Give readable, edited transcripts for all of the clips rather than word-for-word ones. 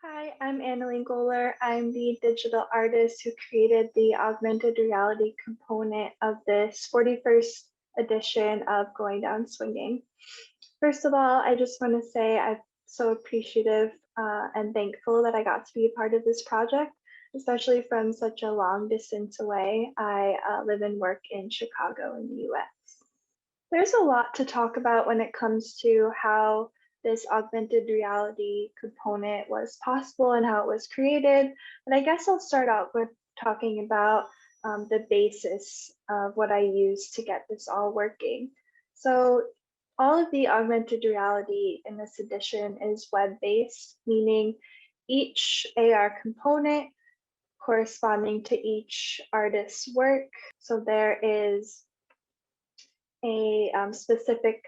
Hi, I'm Anneli Goeller. I'm the digital artist who created the augmented reality component of this 41st edition of Going Down Swinging. First of all, I just want to say I'm so appreciative and thankful that I got to be a part of this project, especially from such a long distance away. I live and work in Chicago in the US. There's a lot to talk about when it comes to how this augmented reality component was possible and how it was created. But I guess I'll start out with talking about the basis of what I used to get this all working. So all of the augmented reality in this edition is web-based, meaning each AR component corresponding to each artist's work. So there is a specific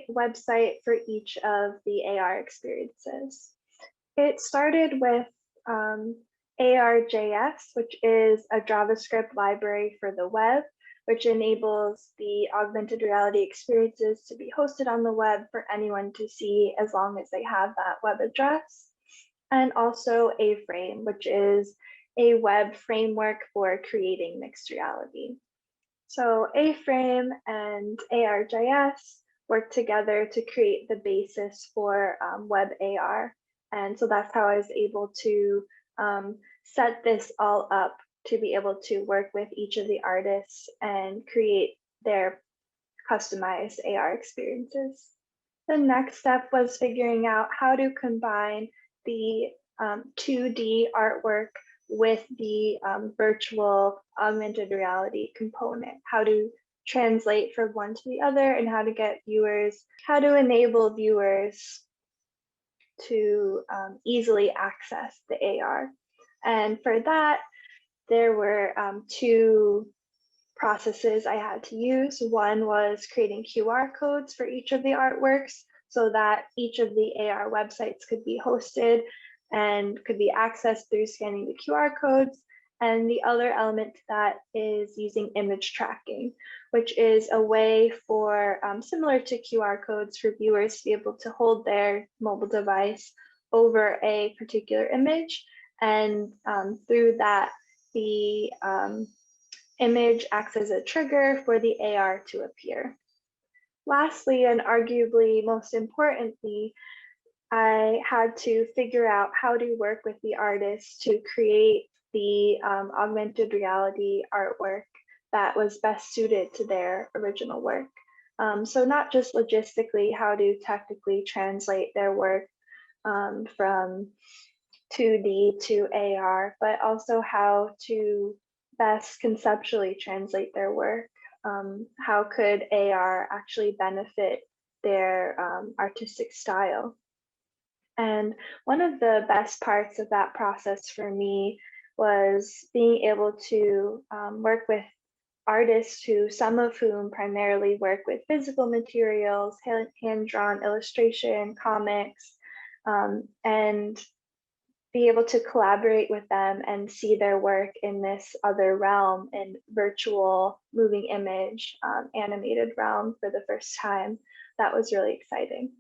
website for each of the AR experiences. It started with AR.js, which is a JavaScript library for the web, which enables the augmented reality experiences to be hosted on the web for anyone to see as long as they have that web address. And also A-Frame, which is a web framework for creating mixed reality. So A-Frame and AR.js work together to create the basis for web AR. And so that's how I was able to set this all up to be able to work with each of the artists and create their customized AR experiences. The next step was figuring out how to combine the 2D artwork with the virtual augmented reality component, how to translate from one to the other and how to enable viewers to easily access the AR. And for that, there were two processes I had to use. One was creating QR codes for each of the artworks so that each of the AR websites could be hosted and could be accessed through scanning the QR codes. And the other element to that is using image tracking, which is a way for, similar to QR codes, for viewers to be able to hold their mobile device over a particular image. And through that, the image acts as a trigger for the AR to appear. Lastly, and arguably most importantly, I had to figure out how to work with the artists to create the augmented reality artwork that was best suited to their original work. So not just logistically how to technically translate their work from 2D to AR, but also how to best conceptually translate their work. How could AR actually benefit their artistic style? And one of the best parts of that process for me was being able to work with artists who, some of whom primarily work with physical materials, hand-drawn illustration, comics, and be able to collaborate with them and see their work in this other realm, in virtual moving image, animated realm for the first time. That was really exciting.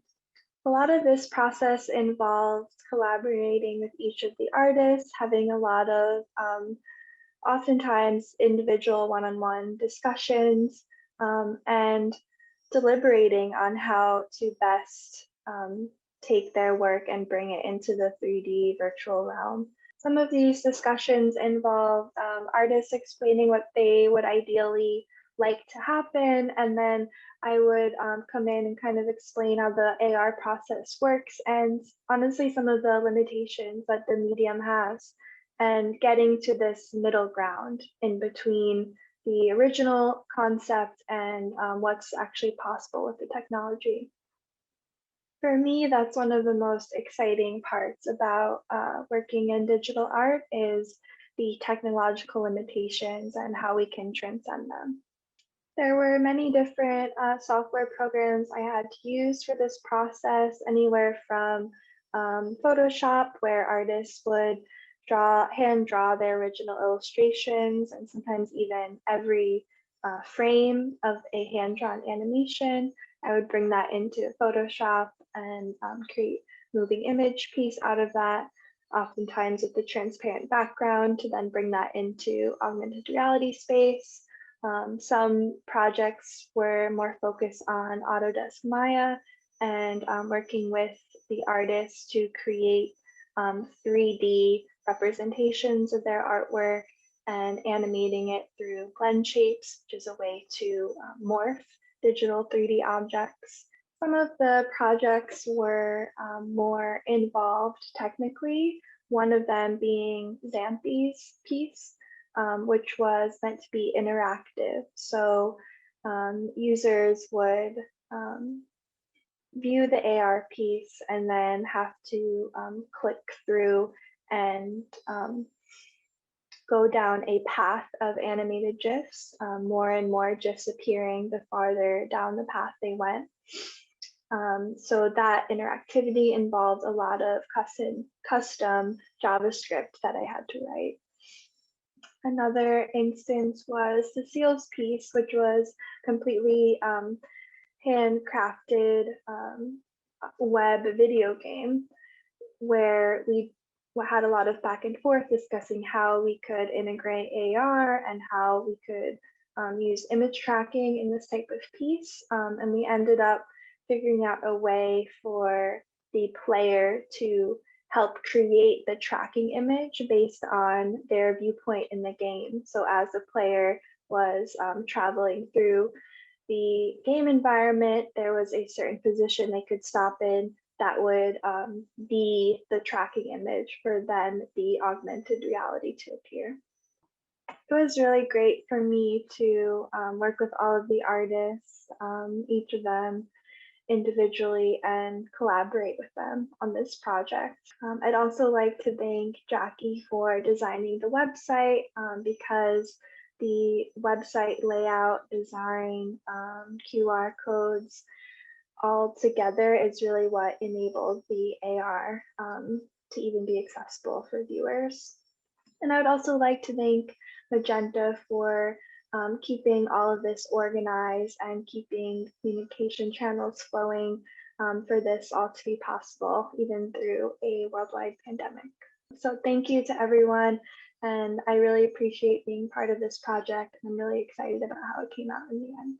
A lot of this process involves collaborating with each of the artists, having a lot of oftentimes individual one-on-one discussions, and deliberating on how to best take their work and bring it into the 3D virtual realm. Some of these discussions involve artists explaining what they would ideally like to happen, and then I would come in and kind of explain how the AR process works and honestly some of the limitations that the medium has, and getting to this middle ground in between the original concept and what's actually possible with the technology. For me, that's one of the most exciting parts about working in digital art is the technological limitations and how we can transcend them. There were many different software programs I had to use for this process, anywhere from Photoshop, where artists would hand draw their original illustrations, and sometimes even every frame of a hand-drawn animation. I would bring that into Photoshop and create moving image piece out of that. oftentimes with the transparent background to then bring that into augmented reality space. Some projects were more focused on Autodesk Maya and working with the artists to create 3D representations of their artwork and animating it through blend shapes, which is a way to morph digital 3D objects. Some of the projects were more involved technically, one of them being Xanthi's piece, which was meant to be interactive. So users would view the AR piece and then have to click through and go down a path of animated GIFs, more and more GIFs appearing the farther down the path they went. So that interactivity involved a lot of custom JavaScript that I had to write. Another instance was the Seals piece, which was completely handcrafted web video game where we had a lot of back and forth discussing how we could integrate AR and how we could use image tracking in this type of piece. And we ended up figuring out a way for the player to help create the tracking image based on their viewpoint in the game. So as the player was traveling through the game environment, there was a certain position they could stop in that would be the tracking image for then the augmented reality to appear. It was really great for me to work with all of the artists, each of them individually, and collaborate with them on this project. I'd also like to thank Jackie for designing the website because the website layout, design, QR codes, all together is really what enabled the AR to even be accessible for viewers. And I would also like to thank Magenta for keeping all of this organized and keeping communication channels flowing for this all to be possible, even through a worldwide pandemic. So thank you to everyone. And I really appreciate being part of this project. I'm really excited about how it came out in the end.